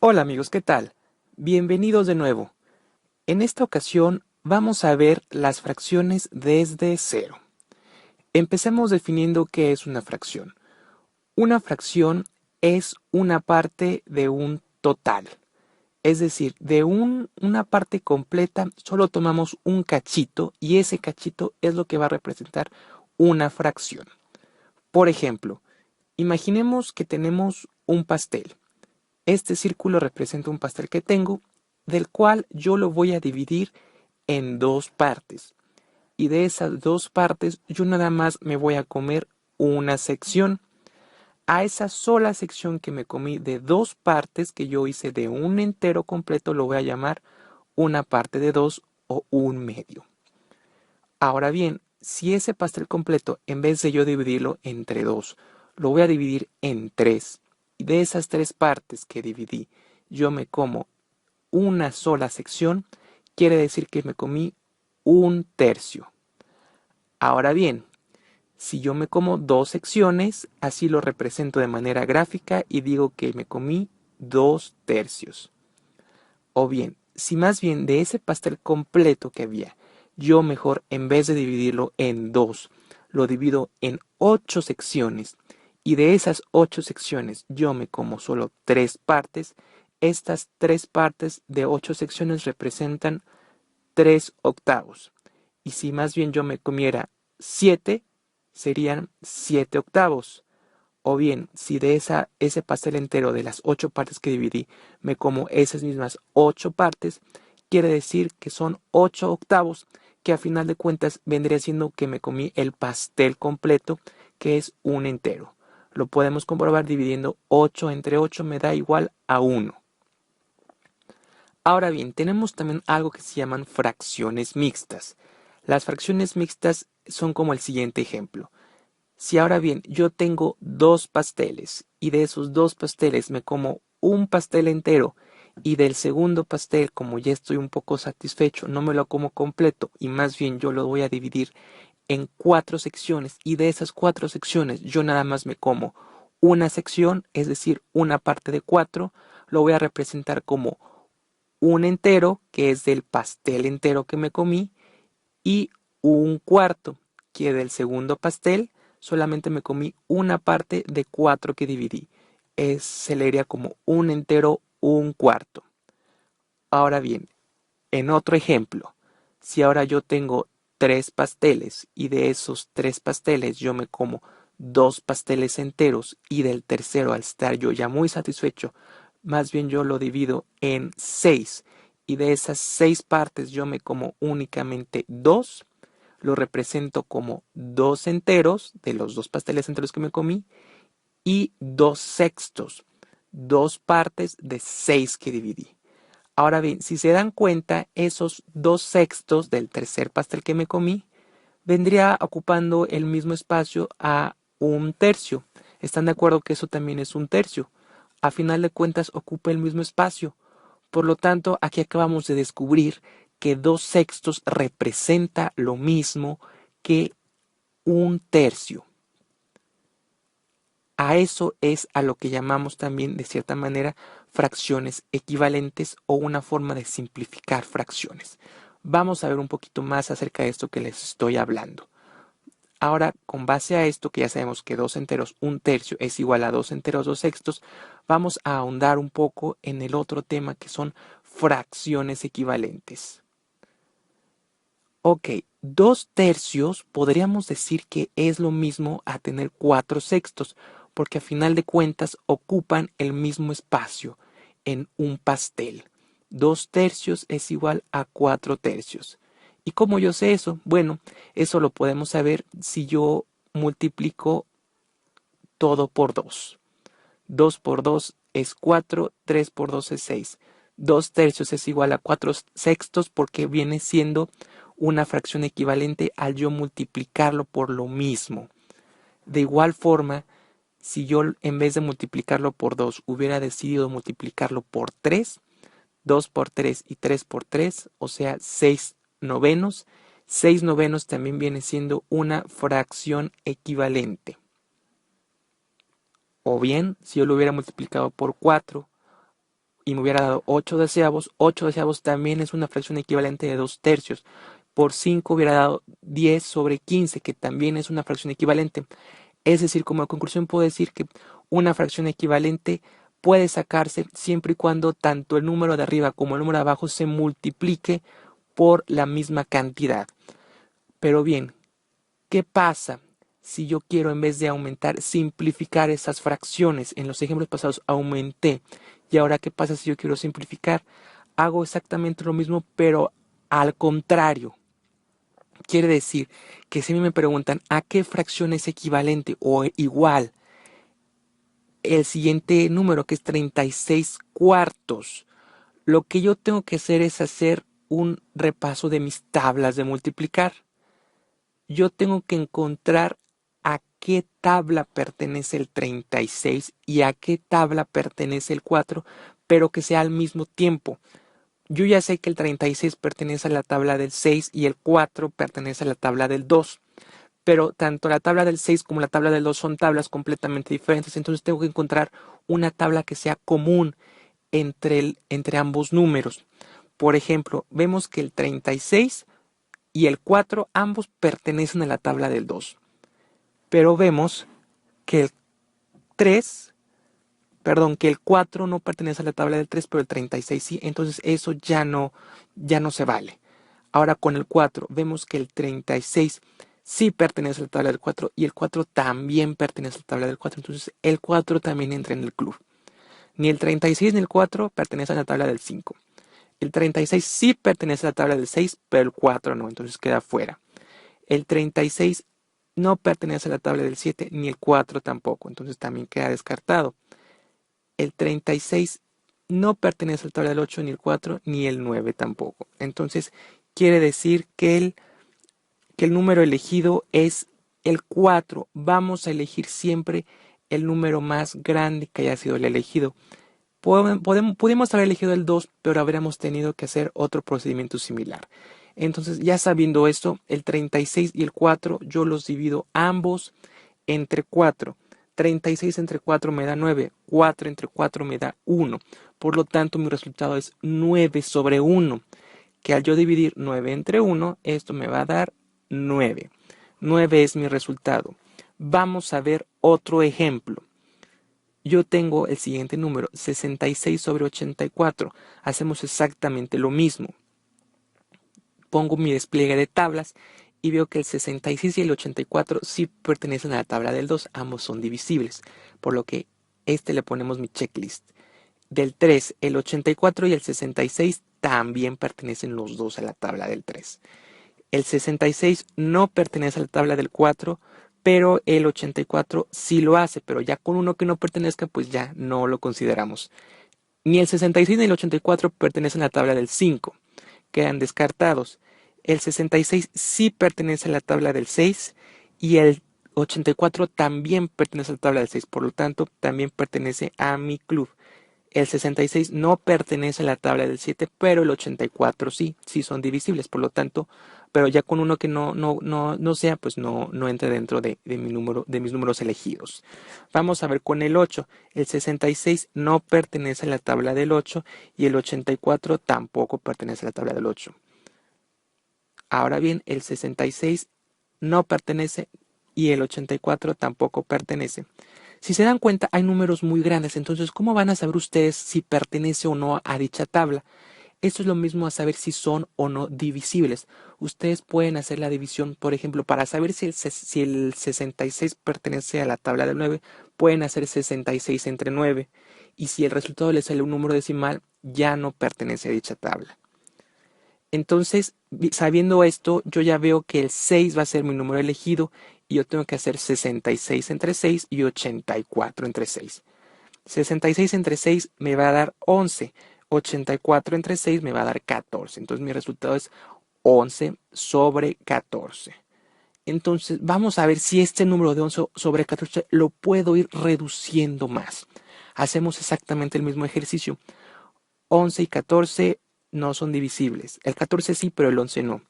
Hola amigos, ¿qué tal? Bienvenidos de nuevo. En esta ocasión vamos a ver las fracciones desde cero. Empecemos definiendo qué es una fracción. Una fracción es una parte de un total. Es decir, de una parte completa solo tomamos un cachito y ese cachito es lo que va a representar una fracción. Por ejemplo, imaginemos que tenemos un pastel. Este círculo representa un pastel que tengo, del cual yo lo voy a dividir en dos partes. Y de esas dos partes yo nada más me voy a comer una sección. A esa sola sección que me comí de dos partes que yo hice de un entero completo lo voy a llamar una parte de dos o un medio. Ahora bien, si ese pastel completo, en vez de yo dividirlo entre dos, lo voy a dividir en tres, y de esas tres partes que dividí, yo me como una sola sección, quiere decir que me comí un tercio. Ahora bien, si yo me como dos secciones, así lo represento de manera gráfica y digo que me comí dos tercios. O bien, si más bien de ese pastel completo que había, yo mejor en vez de dividirlo en dos, lo divido en 8 secciones y de esas 8 secciones yo me como solo tres partes, estas tres partes de 8 secciones representan 3 octavos. Y si más bien yo me comiera 7, serían 7 octavos. O bien, si de ese pastel entero de las 8 partes que dividí, me como esas mismas 8 partes, quiere decir que son 8 octavos, que a final de cuentas vendría siendo que me comí el pastel completo, que es un entero. Lo podemos comprobar dividiendo 8 entre 8 me da igual a 1. Ahora bien, tenemos también algo que se llaman fracciones mixtas. Las fracciones mixtas son como el siguiente ejemplo. Si ahora bien yo tengo dos pasteles y de esos dos pasteles me como un pastel entero y del segundo pastel, como ya estoy un poco satisfecho, no me lo como completo y más bien yo lo voy a dividir en 4 secciones y de esas 4 secciones yo nada más me como una sección, es decir, una parte de 4, lo voy a representar como un entero, que es del pastel entero que me comí, y un cuarto, que del segundo pastel solamente me comí una parte de 4 que dividí. Se leería como un entero, un cuarto. Ahora bien, en otro ejemplo, si ahora yo tengo 3 pasteles y de esos 3 pasteles yo me como 2 pasteles enteros y del tercero al estar yo ya muy satisfecho, más bien yo lo divido en 6 y de esas 6 partes yo me como únicamente 2, lo represento como 2 enteros de los 2 pasteles enteros que me comí y 2 sextos, 2 partes de 6 que dividí. Ahora bien, si se dan cuenta, esos 2 sextos del tercer pastel que me comí vendría ocupando el mismo espacio a un tercio. ¿Están de acuerdo que eso también es un tercio? A final de cuentas ocupa el mismo espacio. Por lo tanto, aquí acabamos de descubrir que 2 sextos representa lo mismo que un tercio. A eso es a lo que llamamos también, de cierta manera, fracciones equivalentes o una forma de simplificar fracciones. Vamos a ver un poquito más acerca de esto que les estoy hablando. Ahora, con base a esto, que ya sabemos que 2 enteros, un tercio es igual a 2 enteros, 2 sextos, vamos a ahondar un poco en el otro tema que son fracciones equivalentes. Ok, 2 tercios podríamos decir que es lo mismo a tener 4 sextos, porque a final de cuentas ocupan el mismo espacio en un pastel. 2 tercios es igual a 4 tercios. ¿Y cómo yo sé eso? Bueno, eso lo podemos saber si yo multiplico todo por 2. 2 por 2 es 4, 3 por 2 es 6. 2 tercios es igual a 4 sextos porque viene siendo una fracción equivalente al yo multiplicarlo por lo mismo. De igual forma, si yo en vez de multiplicarlo por 2 hubiera decidido multiplicarlo por 3, 2 por 3 y 3 por 3, o sea, 6 novenos, 6 novenos también viene siendo una fracción equivalente. O bien, si yo lo hubiera multiplicado por 4 y me hubiera dado 8 doceavos también es una fracción equivalente de 2 tercios. Por 5 hubiera dado 10 sobre 15, que también es una fracción equivalente. Es decir, como conclusión puedo decir que una fracción equivalente puede sacarse siempre y cuando tanto el número de arriba como el número de abajo se multiplique por la misma cantidad. Pero bien, ¿qué pasa si yo quiero, en vez de aumentar, simplificar esas fracciones? En los ejemplos pasados aumenté. ¿Y ahora qué pasa si yo quiero simplificar? Hago exactamente lo mismo, pero al contrario. Quiere decir que si a mí me preguntan a qué fracción es equivalente o igual el siguiente número, que es 36 cuartos, lo que yo tengo que hacer es hacer un repaso de mis tablas de multiplicar. Yo tengo que encontrar a qué tabla pertenece el 36 y a qué tabla pertenece el 4, pero que sea al mismo tiempo. Yo ya sé que el 36 pertenece a la tabla del 6 y el 4 pertenece a la tabla del 2. Pero tanto la tabla del 6 como la tabla del 2 son tablas completamente diferentes. Entonces tengo que encontrar una tabla que sea común entre ambos números. Por ejemplo, vemos que el 36 y el 4 ambos pertenecen a la tabla del 2. Pero vemos que que el 4 no pertenece a la tabla del 3, pero el 36 sí. Entonces eso ya no se vale. Ahora con el 4 vemos que el 36 sí pertenece a la tabla del 4 y el 4 también pertenece a la tabla del 4. Entonces el 4 también entra en el club. Ni el 36 ni el 4 pertenecen a la tabla del 5. El 36 sí pertenece a la tabla del 6, pero el 4 no, entonces queda fuera. El 36 no pertenece a la tabla del 7, ni el 4 tampoco, entonces también queda descartado. El 36 no pertenece a la tabla del 8, ni el 4, ni el 9 tampoco. Entonces quiere decir que el número elegido es el 4. Vamos a elegir siempre el número más grande que haya sido el elegido. Pudimos haber elegido el 2, pero habríamos tenido que hacer otro procedimiento similar. Entonces, ya sabiendo esto, el 36 y el 4 yo los divido ambos entre 4. 36 entre 4 me da 9, 4 entre 4 me da 1. Por lo tanto, mi resultado es 9 sobre 1, que al yo dividir 9 entre 1, esto me va a dar 9. 9 es mi resultado. Vamos a ver otro ejemplo. Yo tengo el siguiente número, 66 sobre 84. Hacemos exactamente lo mismo. Pongo mi despliegue de tablas y veo que el 66 y el 84 sí pertenecen a la tabla del 2. Ambos son divisibles, por lo que le ponemos mi checklist. Del 3, el 84 y el 66 también pertenecen los dos a la tabla del 3. El 66 no pertenece a la tabla del 4, pero el 84 sí lo hace, pero ya con uno que no pertenezca, pues ya no lo consideramos. Ni el 66 ni el 84 pertenecen a la tabla del 5, quedan descartados. El 66 sí pertenece a la tabla del 6 y el 84 también pertenece a la tabla del 6, por lo tanto también pertenece a mi club. El 66 no pertenece a la tabla del 7, pero el 84 sí son divisibles, por lo tanto, pero ya con uno que no sea, pues no entra dentro de mis números elegidos. Vamos a ver con el 8. El 66 no pertenece a la tabla del 8 y el 84 tampoco pertenece a la tabla del 8. Ahora bien, el 66 no pertenece y el 84 tampoco pertenece. Si se dan cuenta, hay números muy grandes, entonces, ¿cómo van a saber ustedes si pertenece o no a dicha tabla? Esto es lo mismo a saber si son o no divisibles. Ustedes pueden hacer la división, por ejemplo, para saber si el 66 pertenece a la tabla del 9, pueden hacer 66 entre 9. Y si el resultado les sale un número decimal, ya no pertenece a dicha tabla. Entonces, sabiendo esto, yo ya veo que el 6 va a ser mi número elegido y yo tengo que hacer 66 entre 6 y 84 entre 6. 66 entre 6 me va a dar 11. 84 entre 6 me va a dar 14. Entonces mi resultado es 11 sobre 14. Entonces vamos a ver si este número de 11 sobre 14 lo puedo ir reduciendo más. Hacemos exactamente el mismo ejercicio. 11 y 14 no son divisibles. El 14 sí, pero el 11 no.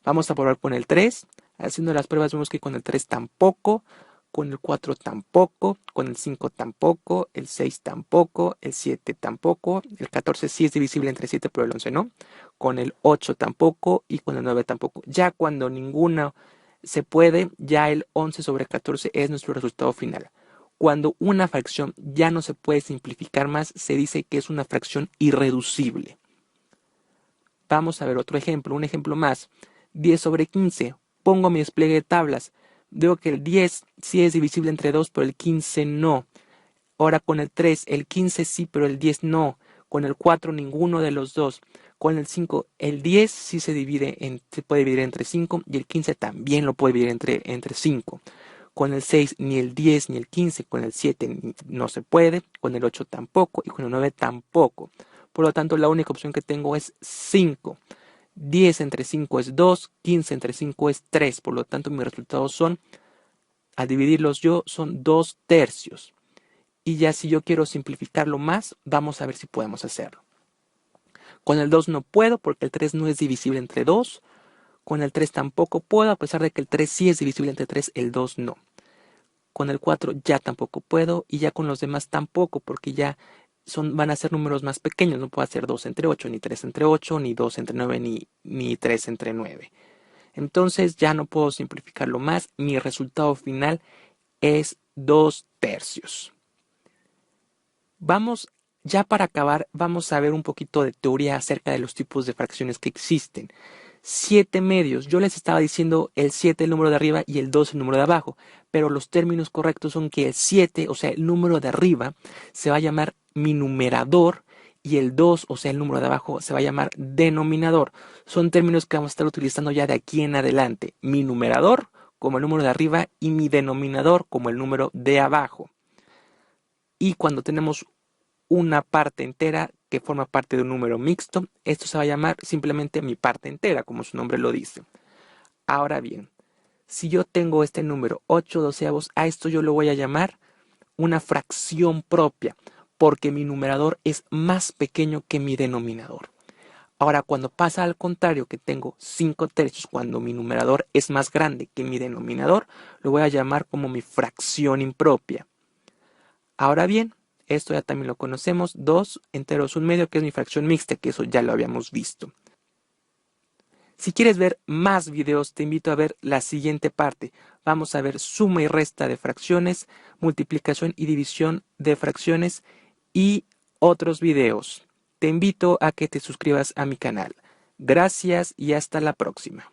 Vamos a probar con el 3. Haciendo las pruebas vemos que con el 3 tampoco. con el 4 tampoco, con el 5 tampoco, el 6 tampoco, el 7 tampoco, el 14 sí es divisible entre 7, pero el 11 no, con el 8 tampoco y con el 9 tampoco. Ya cuando ninguno se puede, ya el 11 sobre 14 es nuestro resultado final. Cuando una fracción ya no se puede simplificar más, se dice que es una fracción irreducible. Vamos a ver otro ejemplo, un ejemplo más. 10 sobre 15. Pongo mi despliegue de tablas. Veo que el 10 sí es divisible entre 2, pero el 15 no. Ahora con el 3, el 15 sí, pero el 10 no. Con el 4, ninguno de los dos. Con el 5, el 10 sí se puede dividir entre 5 y el 15 también lo puede dividir entre 5. Con el 6 ni el 10 ni el 15, con el 7 no se puede, con el 8 tampoco y con el 9 tampoco. Por lo tanto, la única opción que tengo es 5. 10 entre 5 es 2, 15 entre 5 es 3. Por lo tanto, mis resultados son, al dividirlos yo, son 2 tercios. Y ya si yo quiero simplificarlo más, vamos a ver si podemos hacerlo. Con el 2 no puedo porque el 3 no es divisible entre 2. Con el 3 tampoco puedo, a pesar de que el 3 sí es divisible entre 3, el 2 no. Con el 4 ya tampoco puedo y ya con los demás tampoco porque ya van a ser números más pequeños. No puedo hacer 2 entre 8, ni 3 entre 8, ni 2 entre 9, ni 3 entre 9. Entonces ya no puedo simplificarlo más. Mi resultado final es 2 tercios. Ya para acabar, vamos a ver un poquito de teoría acerca de los tipos de fracciones que existen. 7 medios. Yo les estaba diciendo el 7 el número de arriba y el 2 el número de abajo, pero los términos correctos son que el 7, o sea, el número de arriba, se va a llamar mi numerador y el 2, o sea, el número de abajo, se va a llamar denominador. Son términos que vamos a estar utilizando ya de aquí en adelante. Mi numerador como el número de arriba y mi denominador como el número de abajo. Y cuando tenemos una parte entera que forma parte de un número mixto, esto se va a llamar simplemente mi parte entera, como su nombre lo dice. Ahora bien, si yo tengo este número 8 doceavos, a esto yo lo voy a llamar una fracción propia, porque mi numerador es más pequeño que mi denominador. Ahora, cuando pasa al contrario, que tengo 5 tercios, cuando mi numerador es más grande que mi denominador, lo voy a llamar como mi fracción impropia. Ahora bien, esto ya también lo conocemos, 2 enteros 1/2, que es mi fracción mixta, que eso ya lo habíamos visto. Si quieres ver más videos, te invito a ver la siguiente parte. Vamos a ver suma y resta de fracciones, multiplicación y división de fracciones y otros videos. Te invito a que te suscribas a mi canal. Gracias y hasta la próxima.